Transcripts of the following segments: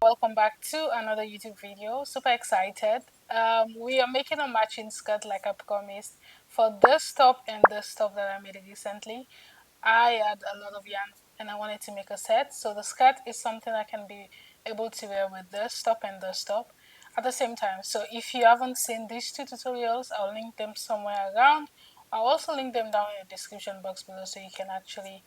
Welcome back to another YouTube video. Super excited. We are making a matching skirt like I promised for this top and this top that I made recently. I had a lot of yarn and I wanted to make a set. So the skirt is something I can be able to wear with this top and this top at the same time. So if you haven't seen these two tutorials, I'll link them somewhere around. I'll also link them down in the description box below so you can actually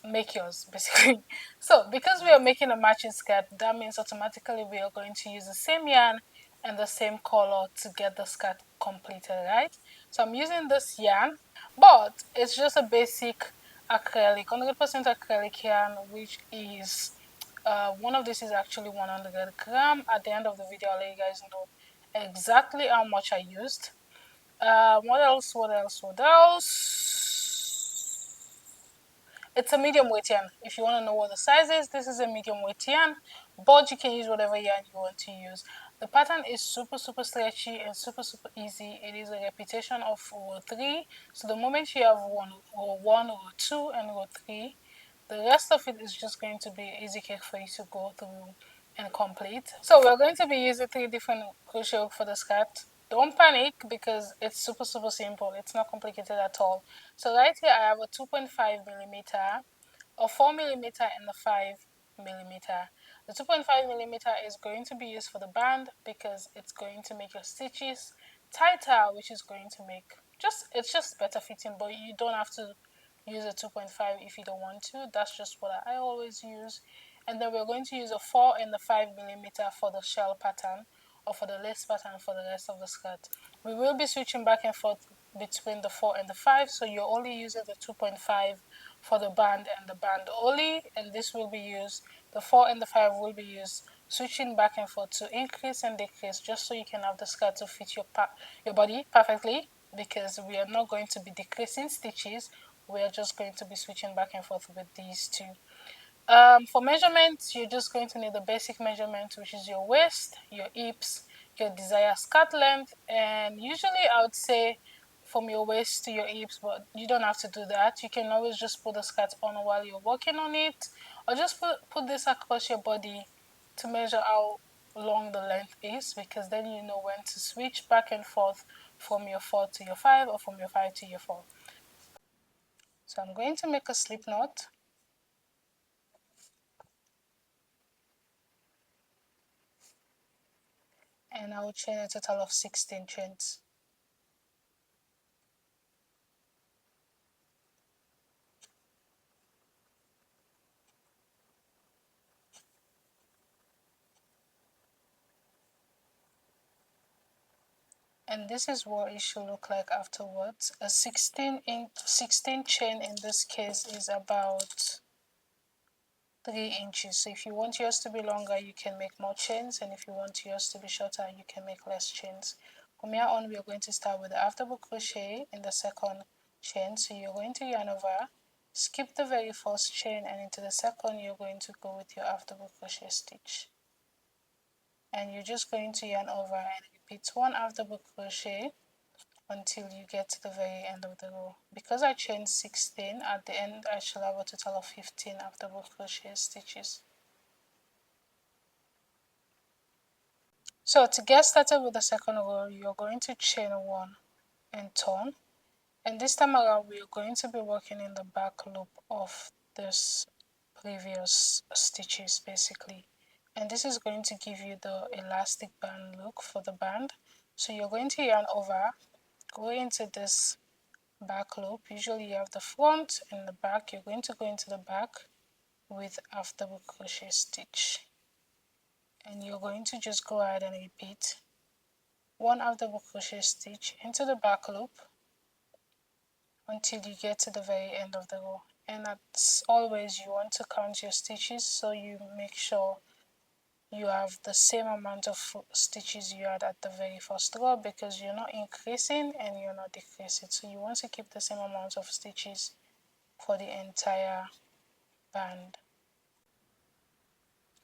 make yours basically. So because we are making a matching skirt, that means automatically we are going to use the same yarn and the same color to get the skirt completed, right? So I'm using this yarn, but it's just a basic acrylic, 100% acrylic yarn, which is one of these is actually 100 gram. At the end of the video, I'll let you guys know exactly how much I used. What else? What else? What else? It's a medium weight yarn. If you want to know what the size is, this is a medium weight yarn, but you can use whatever yarn you want to use. The pattern is super stretchy and super easy. It is a repetition of row 3. So the moment you have row 1, row 2 and row 3, the rest of it is just going to be easy cake for you to go through and complete. So we're going to be using 3 different crochet hook for the skirt. Don't panic because it's super simple. It's not complicated at all. So right here I have a 2.5 millimeter, a 4 millimeter and a 5 millimeter. The 2.5 millimeter is going to be used for the band because it's going to make your stitches tighter, which is going to make it's just better fitting, but you don't have to use a 2.5 if you don't want to. That's just what I always use. And then we're going to use a 4 and the 5 millimeter for the shell pattern or for the lace pattern for the rest of the skirt. We will be switching back and forth between the 4 and the 5, so you're only using the 2.5 for the band and the band only, and this will be used, the 4 and the 5 will be used switching back and forth to increase and decrease, just so you can have the skirt to fit your body perfectly, because we are not going to be decreasing stitches, we are just going to be switching back and forth with these two. For measurements, you're just going to need the basic measurement, which is your waist, your hips, your desired skirt length, and usually I would say from your waist to your hips, but you don't have to do that. You can always just put the skirt on while you're working on it, or just put this across your body to measure how long the length is, because then you know when to switch back and forth from your 4 to your 5 or from your 5 to your 4. So I'm going to make a slip knot. And I will chain a total of 16 chains. And this is what it should look like afterwards. A 16 chain in this case is about 3 inches. So if you want yours to be longer, you can make more chains, and if you want yours to be shorter, you can make less chains. From here on, we are going to start with the afterbook crochet in the second chain. So you're going to yarn over, skip the very first chain, and into the second you're going to go with your afterbook crochet stitch. And you're just going to yarn over and repeat 1 afterbook crochet until you get to the very end of the row. Because I chained 16, at the end I shall have a total of 15 afterbook crochet stitches. So to get started with the second row, you're going to chain 1 and turn, and this time around we are going to be working in the back loop of this previous stitches basically, and this is going to give you the elastic band look for the band. So you're going to yarn over, go into this back loop. Usually you have the front and the back. You're going to go into the back with afterbook crochet stitch, and you're going to just go ahead and repeat one half double crochet stitch into the back loop until you get to the very end of the row. And as always, you want to count your stitches so you make sure you have the same amount of stitches you had at the very first row, because you're not increasing and you're not decreasing, so you want to keep the same amount of stitches for the entire band.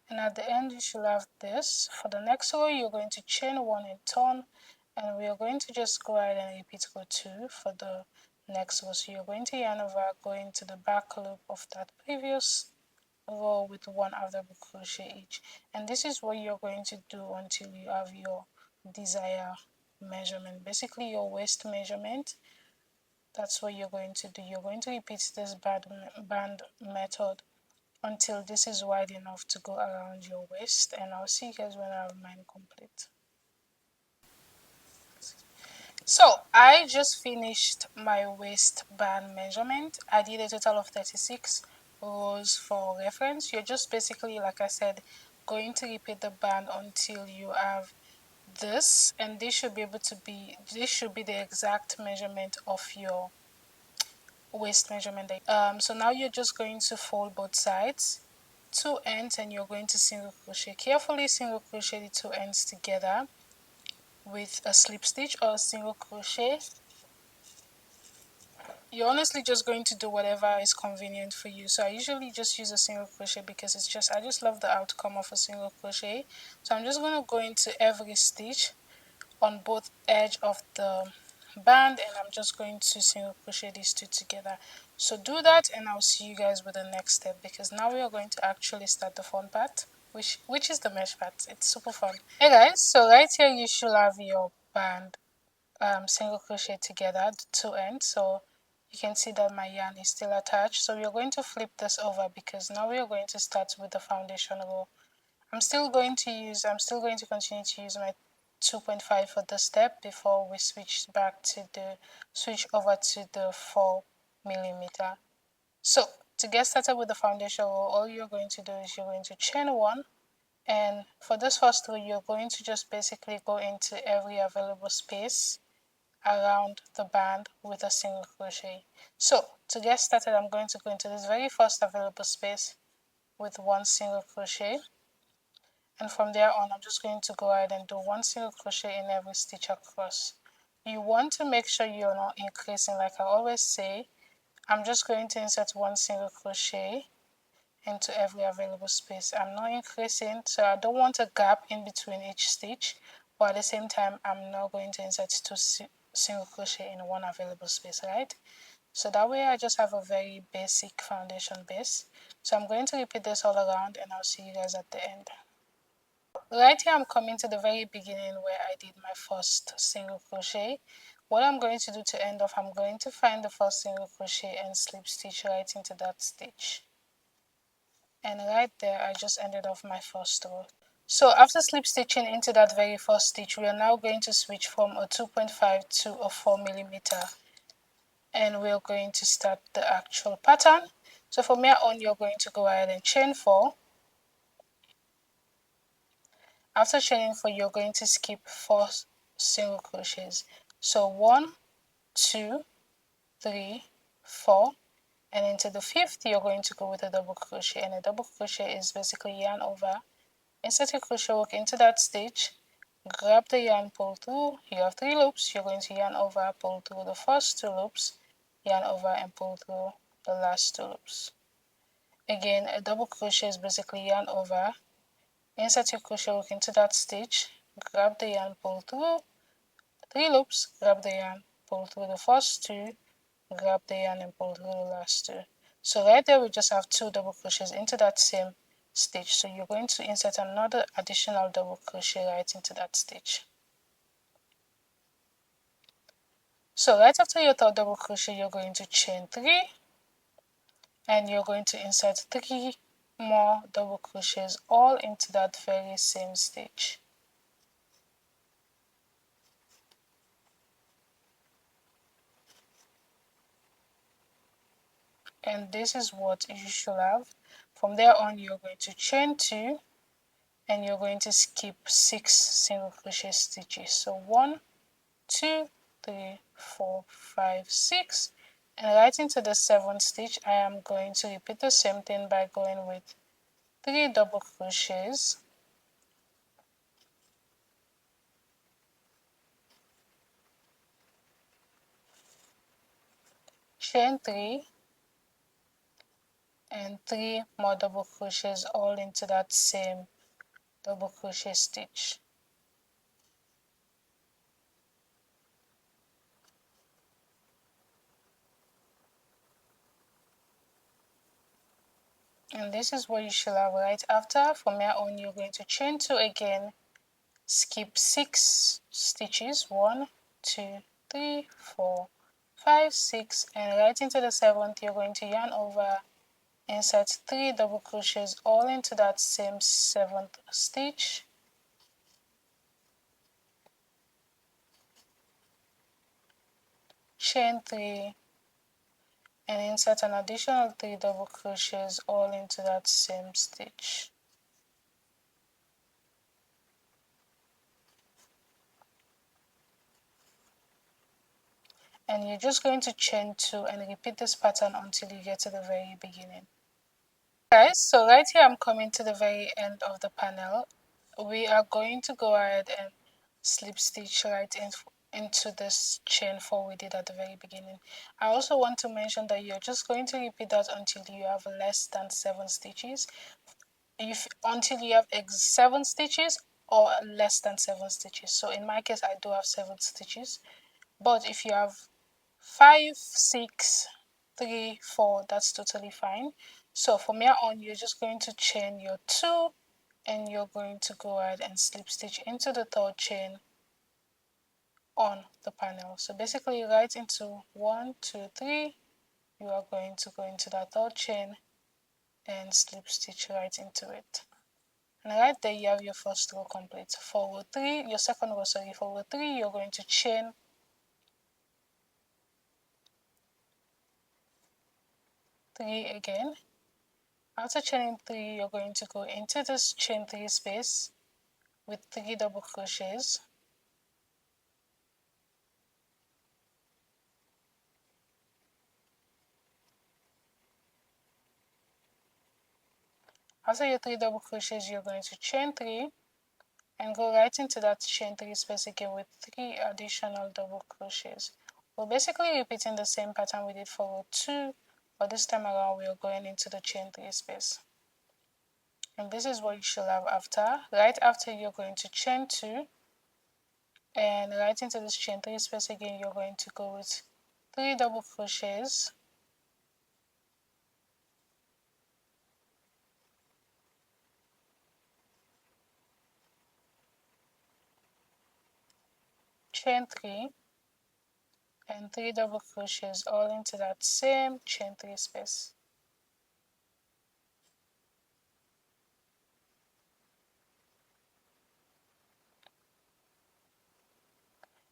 And at the end you should have this. For the next row you're going to chain 1 and turn, and we are going to just go ahead and repeat row 2 for the next row. So you're going to yarn over, going to the back loop of that previous row with 1 half double crochet each, and this is what you're going to do until you have your desired measurement, basically your waist measurement. That's what you're going to do. You're going to repeat this band method until this is wide enough to go around your waist, and I'll see you guys when I have mine complete. So I just finished my waistband measurement. I did a total of 36 rows for reference. You're just basically, like I said, going to repeat the band until you have this, and this should be the exact measurement of your waist measurement. So now you're just going to fold both sides, two ends, and you're going to single crochet. Carefully single crochet the two ends together with a slip stitch or a single crochet. You're honestly just going to do whatever is convenient for you. So I usually just use a single crochet because I just love the outcome of a single crochet. So I'm just going to go into every stitch on both edge of the band, and I'm just going to single crochet these two together. So do that, and I'll see you guys with the next step, because now we are going to actually start the fun part, which is the mesh part. It's super fun. Hey guys, so right here you should have your band single crochet together, the two ends. So you can see that my yarn is still attached. So we are going to flip this over, because now we are going to start with the foundation row. I'm still going to continue to use my 2.5 for this step before we switch over to the 4mm. So to get started with the foundation row, all you're going to do is you're going to chain 1, and for this first row you're going to just basically go into every available space around the band with a single crochet. So to get started, I'm going to go into this very first available space with 1 single crochet, and from there on I'm just going to go ahead and do 1 single crochet in every stitch across. You want to make sure you're not increasing, like I always say. I'm just going to insert 1 single crochet into every available space. I'm not increasing, so I don't want a gap in between each stitch, but at the same time I'm not going to insert 2 single crochet in 1 available space, right? So that way I just have a very basic foundation base. So I'm going to repeat this all around, and I'll see you guys at the end. Right here I'm coming to the very beginning where I did my first single crochet. What I'm going to do to end off, I'm going to find the first single crochet and slip stitch right into that stitch. And right there I just ended off my first row. So after slip stitching into that very first stitch, we are now going to switch from a 2.5 to a 4mm, and we're going to start the actual pattern. So from here on you're going to go ahead and chain 4. After chaining 4, you're going to skip 4 single crochets. So 1, 2, 3, 4, and into the 5th you're going to go with a double crochet, and a double crochet is basically yarn over, insert your crochet hook into that stitch, grab the yarn, pull through. You have 3 loops. You're going to yarn over, pull through the first 2 loops, yarn over and pull through the last 2 loops. Again, a double crochet is basically yarn over, insert your crochet hook into that stitch, grab the yarn, pull through 3 loops, grab the yarn, pull through the first 2, grab the yarn and pull through the last 2. So right there we just have 2 double crochets into that same stitch. So you're going to insert another additional double crochet right into that stitch. So right after your third double crochet, you're going to chain 3, and you're going to insert 3 more double crochets all into that very same stitch. And this is what you should have. From there on you're going to chain 2, and you're going to skip 6 single crochet stitches. So 1, 2, 3, 4, 5, 6, and right into the 7th stitch I am going to repeat the same thing by going with 3 double crochets, chain 3, and 3 more double crochets all into that same double crochet stitch. And this is what you should have right after. From here on, you're going to chain 2 again, skip 6 stitches, 1, 2, 3, 4, 5, 6, and right into the 7th you're going to yarn over, insert 3 double crochets all into that same 7th stitch, chain 3, and insert an additional 3 double crochets all into that same stitch. And you're just going to chain 2 and repeat this pattern until you get to the very beginning. Guys, so right here I'm coming to the very end of the panel. We are going to go ahead and slip stitch right into this chain 4 we did at the very beginning. I also want to mention that you're just going to repeat that until you have less than 7 stitches. Until you have 7 stitches or less than 7 stitches. So in my case I do have 7 stitches, but if you have 5, 6, 3, 4, that's totally fine. So from here on you're just going to chain your 2 and you're going to go ahead and slip stitch into the 3rd chain on the panel. So basically right into 1, 2, 3, you are going to go into that 3rd chain and slip stitch right into it. And right there you have your first row complete. For row 3, your second row, sorry, for row 3 you're going to chain 3 again. After chaining 3, you're going to go into this chain 3 space with 3 double crochets. After your 3 double crochets, you're going to chain 3 and go right into that chain 3 space again with 3 additional double crochets. We're basically repeating the same pattern we did for row 2, but this time around we are going into the chain 3 space. And this is what you should have after. Right after you're going to chain 2 and right into this chain 3 space again, you're going to go with 3 double crochets, chain 3, and 3 double crochets all into that same chain 3 space.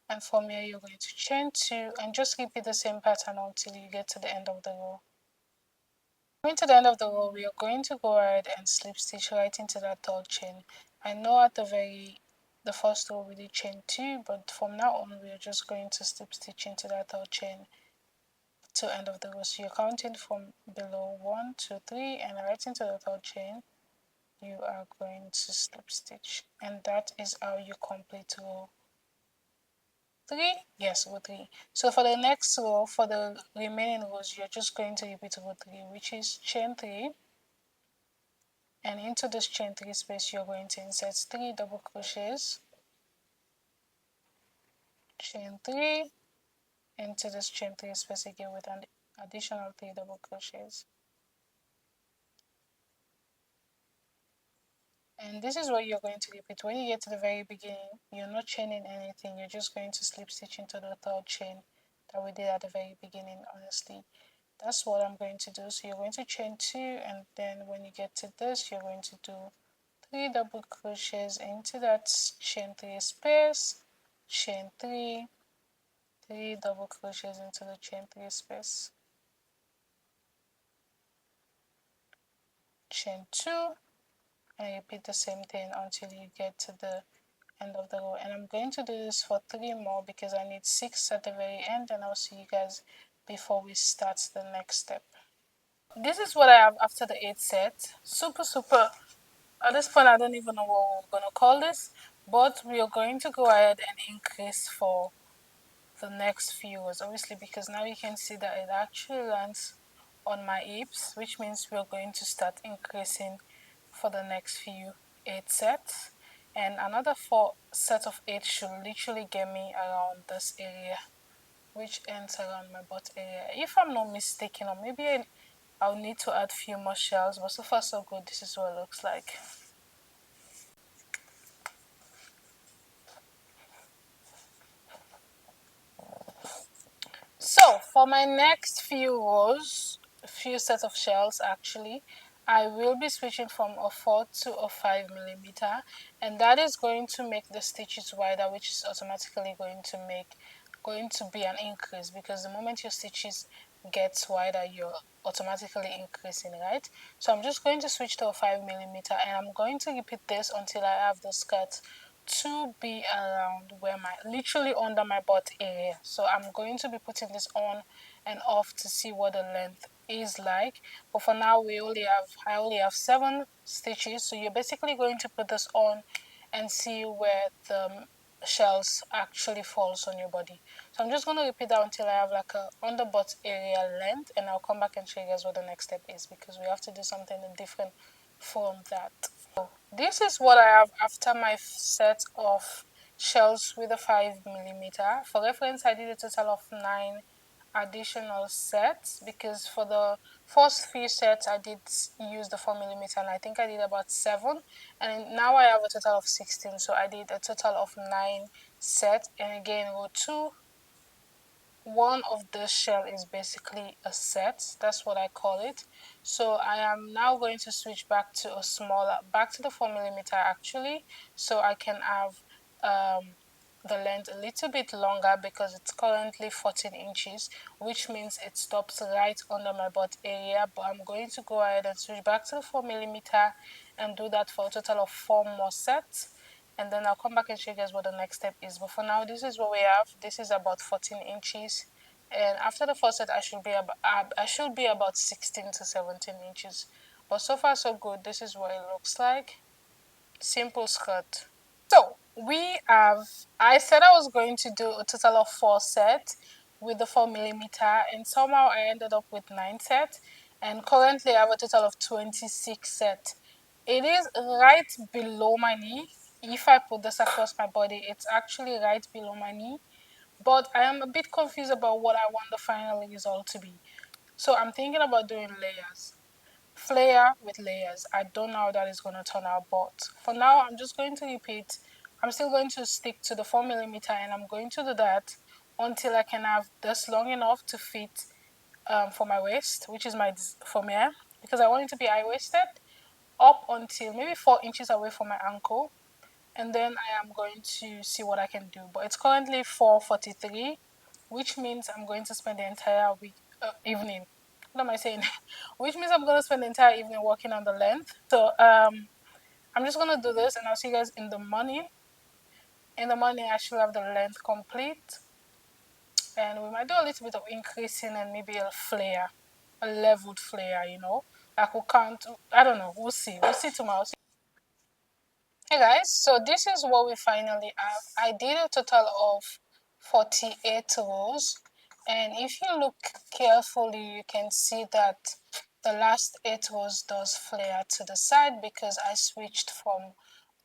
And from here you're going to chain 2 and just repeat the same pattern until you get to the end of the row. Going to the end of the row, we are going to go ahead and slip stitch right into that 3rd chain. I know at the first row we did chain 2, but from now on we are just going to slip stitch into that 3rd chain to end of the row. So you're counting from below 1, 2, 3, and right into the 3rd chain you are going to slip stitch, and that is how you complete row 3. Yes, row 3. So for the next row, for the remaining rows, you're just going to repeat row 3, which is chain 3, and into this chain 3 space you're going to insert 3 double crochets, chain 3, into this chain 3 space again with an additional 3 double crochets. And this is what you're going to repeat. When you get to the very beginning, you're not chaining anything, you're just going to slip stitch into the 3rd chain that we did at the very beginning. Honestly, that's what I'm going to do. So you're going to chain 2, and then when you get to this, you're going to do 3 double crochets into that chain 3 space, chain 3, 3 double crochets into the chain 3 space, chain 2, and repeat the same thing until you get to the end of the row. And I'm going to do this for 3 more because I need 6 at the very end, and I'll see you guys before we start the next step. This is what I have after the 8th set. Super, at this point I don't even know what we're gonna call this, but we are going to go ahead and increase for the next few rows, obviously, because now you can see that it actually lands on my hips, which means we're going to start increasing for the next few 8 sets, and another 4 sets of 8 should literally get me around this area, which ends around my butt area, if I'm not mistaken, or maybe I'll need to add few more shells, but so far so good. This is what it looks like. So for my next few rows, few sets of shells actually, I will be switching from a 4 to a 5 millimeter, and that is going to make the stitches wider, which is automatically going to be an increase, because the moment your stitches gets wider, you're automatically increasing, right? So I'm just going to switch to a 5 millimeter, and I'm going to repeat this until I have the skirt to be around where my literally under my butt area. So I'm going to be putting this on and off to see what the length is like, but for now I only have 7 stitches, so you're basically going to put this on and see where the shells actually falls on your body. So I'm just going to repeat that until I have like a under butt area length, and I'll come back and show you guys what the next step is, because we have to do something different from that. This is what I have after my set of shells with a 5 millimeter. For reference, I did a total of 9 additional sets, because for the first few sets I did use the 4 millimeter, and I think I did about 7, and now I have a total of 16, so I did a total of 9 sets. And again, row 2, one of the shell is basically a set, that's what I call it. So I am now going to switch back to a smaller, back to the 4 millimeter actually, so I can have the length a little bit longer, because it's currently 14 inches, which means it stops right under my butt area. But I'm going to go ahead and switch back to the 4 millimeter and do that for a total of 4 more sets, and then I'll come back and show you guys what the next step is. But for now, this is what we have. This is about 14 inches, and after the first set I should be about 16 to 17 inches. But so far so good. This is what it looks like. Simple skirt. So we have, I said I was going to do a total of 4 sets with the 4 millimeter, and somehow I ended up with 9 sets, and currently I have a total of 26 sets. It is right below my knee. If I put this across my body, it's actually right below my knee, but I am a bit confused about what I want the final result to be. So I'm thinking about doing layers, flare with layers. I don't know how that is going to turn out, but for now I'm just going to repeat. I'm still going to stick to the 4 millimeter, and I'm going to do that until I can have this long enough to fit for my waist, which is my for me, because I want it to be high waisted, up until maybe 4 inches away from my ankle, and then I am going to see what I can do. But it's currently 4:43, which means I'm going to spend the entire evening. What am I saying? Which means I'm going to spend the entire evening working on the length. So I'm just going to do this, and I'll see you guys in the morning. In the morning, I should have the length complete, and we might do a little bit of increasing and maybe a flare, a leveled flare. Like we can't. I don't know. We'll see. We'll see tomorrow. Hey guys, so this is what we finally have. I did a total of 48 rows, and if you look carefully, you can see that the last 8 rows does flare to the side, because I switched from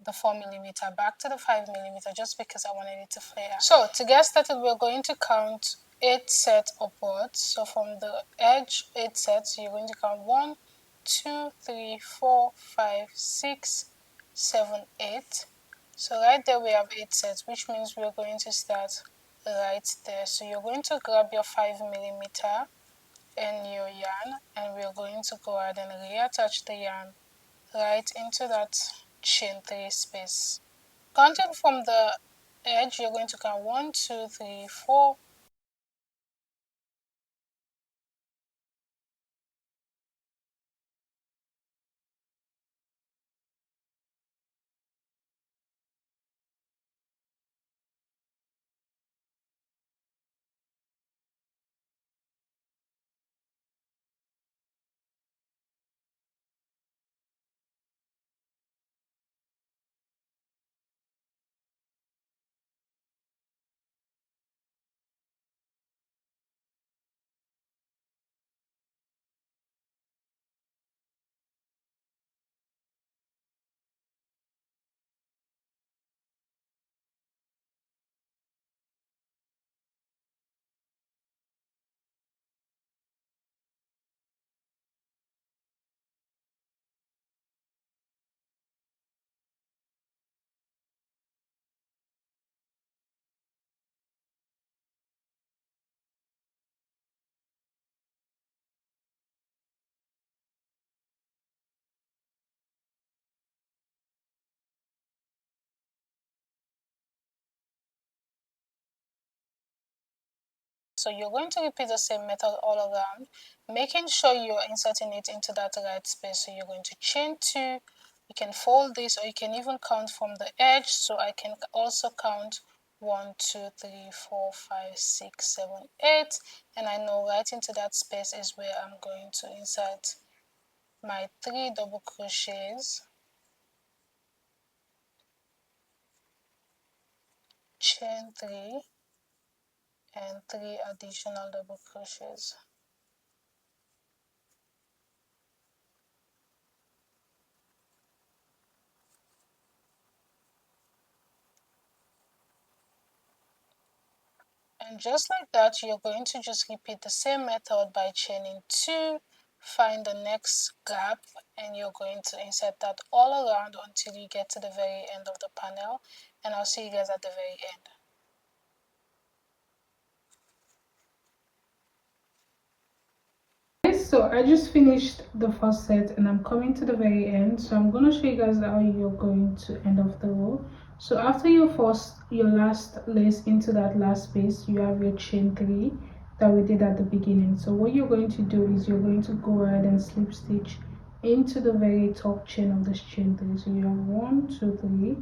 the 4 millimeter back to the 5 millimeter, just because I wanted it to flare. So to get started, we're going to count 8 sets upwards. So from the edge, 8 sets, you're going to count 1, 2, 3, 4, 5, 6, 7, 8. So right there we have 8 sets, which means we're going to start right there. So you're going to grab your 5 millimeter and your yarn, and we're going to go ahead and reattach the yarn right into that chain 3 space. Counting from the edge, you're going to count 1, 2, 3, 4, So you're going to repeat the same method all around, making sure you're inserting it into that right space. So you're going to chain 2. You can fold this, or you can even count from the edge. So I can also count 1, 2, 3, 4, 5, 6, 7, 8, and I know right into that space is where I'm going to insert my 3 double crochets, chain 3, and 3 additional double crochets. And just like that, you're going to just repeat the same method by chaining 2, find the next gap, and you're going to insert that all around until you get to the very end of the panel, and I'll see you guys at the very end. So I just finished the first set and I'm coming to the very end, so I'm going to show you guys how you're going to end off the row. So after you force your last lace into that last space, you have your chain 3 that we did at the beginning. So what you're going to do is you're going to go ahead and slip stitch into the very top chain of this chain 3. So you have 1, 2, 3,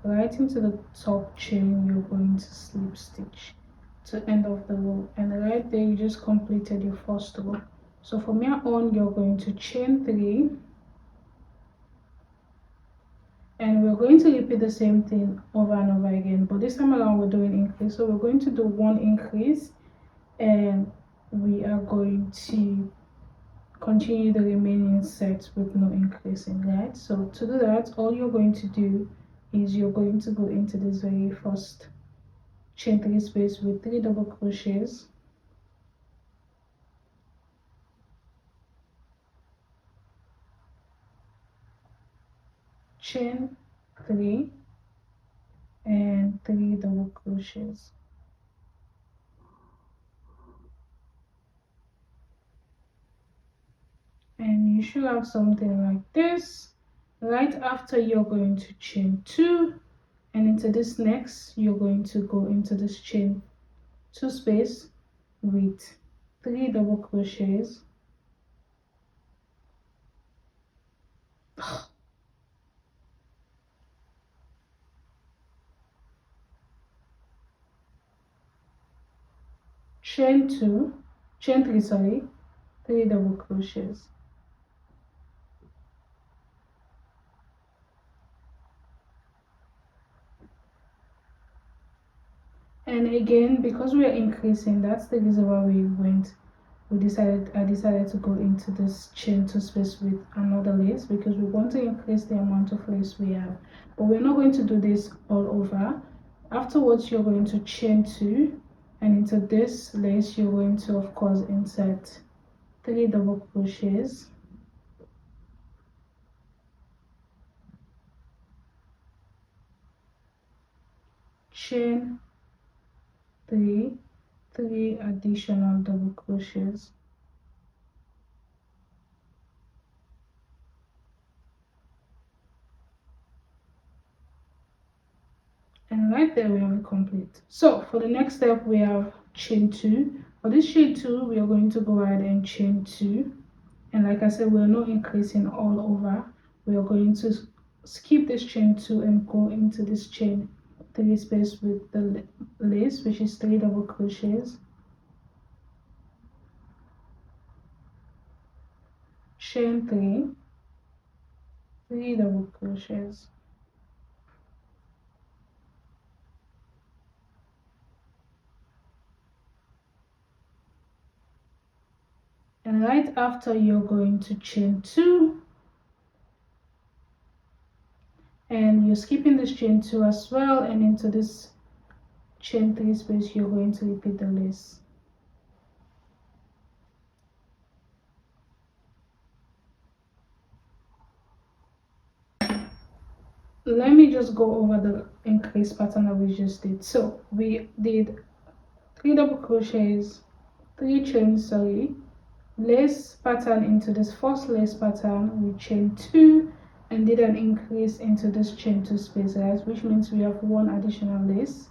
right into the top chain. You're going to slip stitch to end off the row, and right there you just completed your first row. So from here on, you're going to chain 3, and we're going to repeat the same thing over and over again, but this time around we're doing increase. So we're going to do 1 increase, and we are going to continue the remaining sets with no increasing, right? So to do that, all you're going to do is you're going to go into this very first chain 3 space with 3 double crochets, chain 3, and 3 double crochets. And you should have something like this. Right after, you're going to chain 2, and into this next you're going to go into this chain 2 space with 3 double crochets, chain 2, chain 3, sorry, 3 double crochets. And again, because we are increasing, that's the reason why I decided to go into this chain 2 space with another lace, because we want to increase the amount of lace we have. But we're not going to do this all over. Afterwards, you're going to chain 2, and into this lace you're going to, of course, insert 3 double crochets, chain 3, 3 additional double crochets, and right there we have it complete. So for the next step, we have chain 2. For this chain 2, we are going to go ahead and chain 2, and like I said, we're not increasing all over. We are going to skip this chain 2 and go into this chain 3 space with the lace, which is 3 double crochets, chain 3, 3 double crochets, and right after, you're going to chain 2, and you're skipping this chain 2 as well, and into this chain 3 space you're going to repeat the lace. Let me just go over the increase pattern that we just did. So we did 3 double crochets, 3 chains, sorry, lace pattern into this first lace pattern, we chain 2 and did an increase into this chain 2 space, right, which means we have 1 additional lace,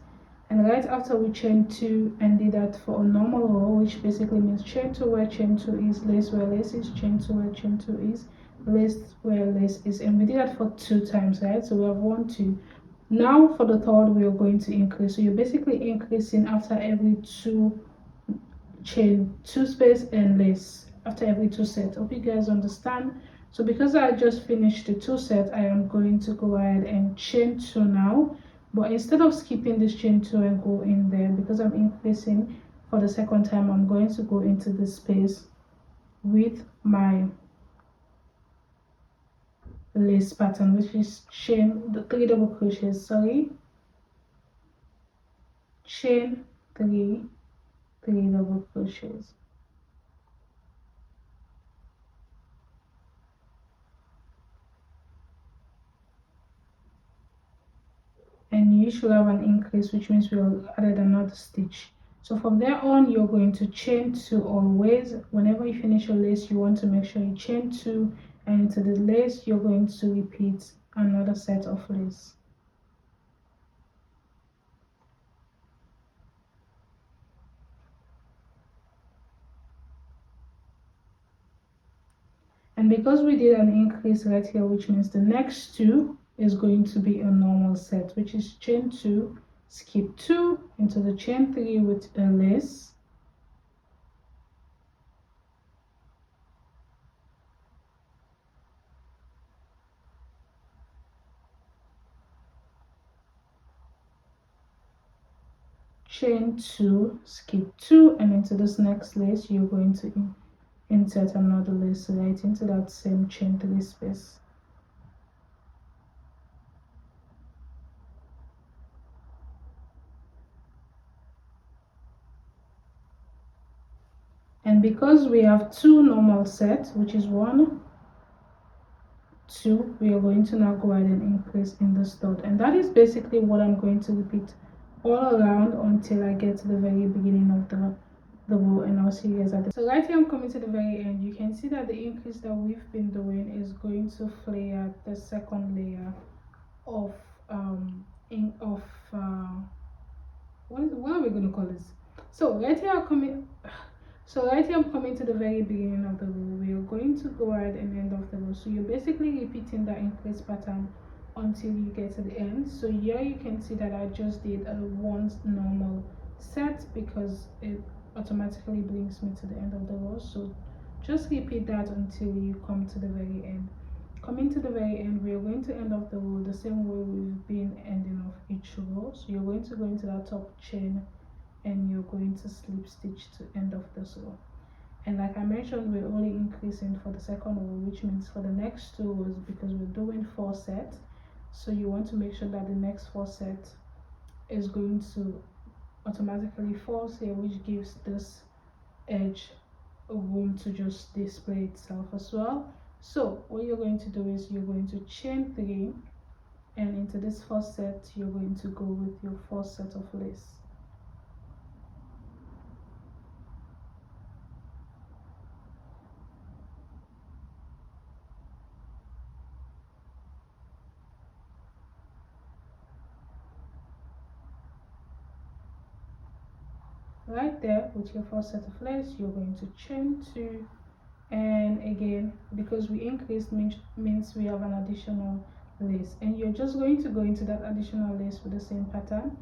And right after we chain 2 and did that for a normal row, which basically means chain 2 where chain 2 is, lace where lace is, chain 2 where chain 2 is, lace where lace is, and we did that for 2 times, right? So we have 1 2. Now for the third, we are going to increase. So you're basically increasing after every 2 chain 2 space and lace after every 2 sets. Hope you guys understand. So because I just finished the 2 set, I am going to go ahead and chain 2 now, but instead of skipping this chain 2 and go in there, because I'm increasing for the second time, I'm going to go into this space with my lace pattern, which is chain the 3 double crochets, sorry, chain 3 double crochets. And you should have an increase, which means we added another stitch. So from there on, you're going to chain 2 always. Whenever you finish your lace, you want to make sure you chain 2, and into the lace you're going to repeat another set of lace. And because we did an increase right here, which means the next 2 is going to be a normal set, which is chain 2, skip 2 into the chain 3 with a lace, chain 2, skip 2, and into this next lace you're going to insert another lace right into that same chain 3 space. And because we have 2 normal sets, which is 1 2, we are going to now go ahead and increase in this third, and that is basically what I'm going to repeat all around until I get to the very beginning of the row, and I'll see you guys at the. So right here I'm coming to the very end. You can see that the increase that we've been doing is going to flare the second layer of what are we going to call this? So right here I'm coming to the very beginning of the row. We are going to go ahead and end off the row. So you're basically repeating that increase pattern until you get to the end. So here you can see that I just did a one normal set because it automatically brings me to the end of the row. So just repeat that until you come to the very end. Coming to the very end, we are going to end off the row the same way we've been ending off each row. So you're going to go into that top chain and you're going to slip stitch to end off this row. And like I mentioned, we're only increasing for the second row, which means for the next 2 rows, because we're doing 4 sets, so you want to make sure that the next 4 sets is going to automatically fall here, which gives this edge room to just display itself as well. So what you're going to do is you're going to chain 3, and into this first set you're going to go with your first set of lace. Right there with your first set of lace, you're going to chain 2, and again, because we increased means we have an additional lace, and you're just going to go into that additional lace with the same pattern,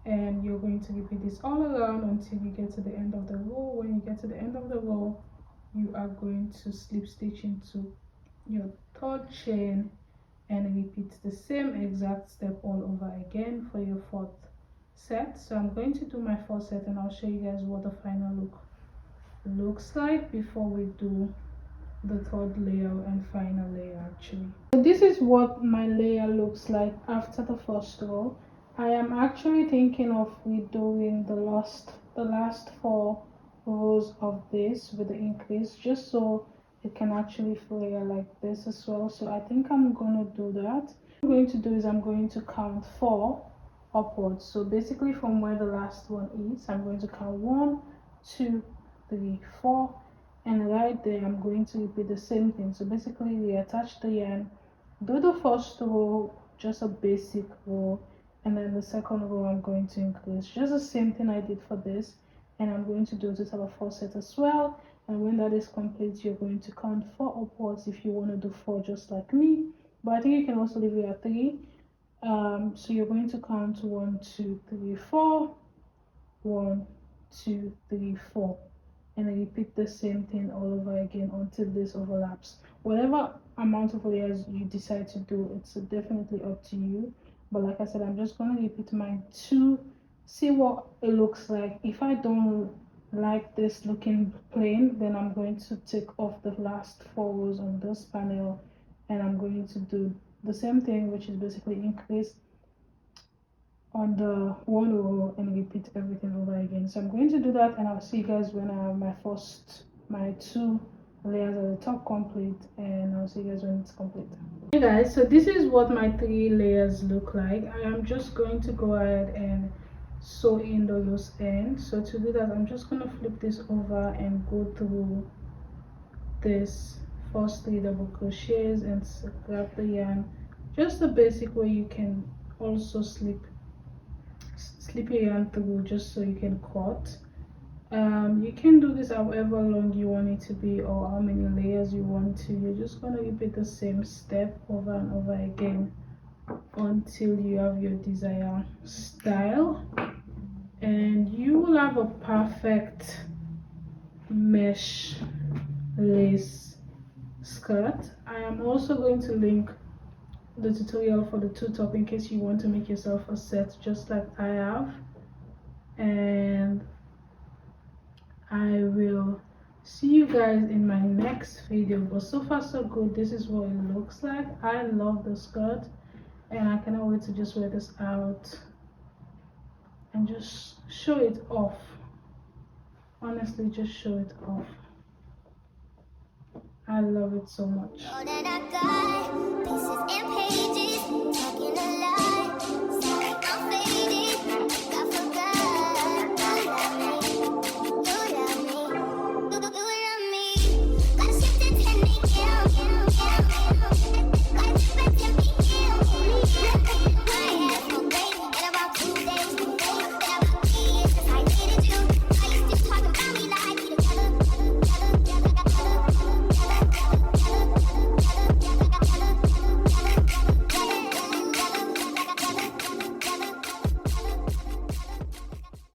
and you're going to repeat this all around until you get to the end of the row. When you get to the end of the row, you are going to slip stitch into your third chain and repeat the same exact step all over again for your fourth set. So I'm going to do my fourth set and I'll show you guys what the final look looks like before we do the third layer and final layer actually. So this is what my layer looks like after the first row. I am actually thinking of redoing the last 4 rows of this with the increase, just so it can actually flare like this as well. So I think I'm gonna do that. What I'm going to do is I'm going to count 4 upwards. So basically from where the last one is, I'm going to count 1 2 3 4, and right there I'm going to repeat the same thing. So basically reattach the yarn, do the first row, just a basic row, and then the second row I'm going to increase just the same thing I did for this, and I'm going to do a total of 4 sets as well. And when that is complete, you're going to count 4 upwards if you want to do 4 just like me, but I think you can also leave it at 3. So you're going to count 1 2 3 4, 1 2 3 4, and then repeat the same thing all over again until this overlaps. Whatever amount of layers you decide to do, it's definitely up to you, but like I said, I'm just going to repeat mine to see what it looks like. If I don't like this looking plain, then I'm going to take off the last 4 rows on this panel, and I'm going to do the same thing, which is basically increase on the one row and repeat everything over again. So I'm going to do that, and I'll see you guys when I have my 2 layers at the top complete, and I'll see you guys when it's complete. Hey guys, so this is what my 3 layers look like. I am just going to go ahead and sew in the loose end. So to do that, I'm just going to flip this over and go through this first 3 double crochets and grab the yarn just the basic way. You can also slip your yarn through just so you can cut. You can do this however long you want it to be or how many layers you want to. You're just going to repeat the same step over and over again until you have your desired style, and you will have a perfect mesh lace skirt. I am also going to link the tutorial for the 2 top in case you want to make yourself a set just like I have, and I will see you guys in my next video. But so far so good. This is what it looks like. I love the skirt, and I cannot wait to just wear this out and just show it off. Honestly, just show it off. I love it so much.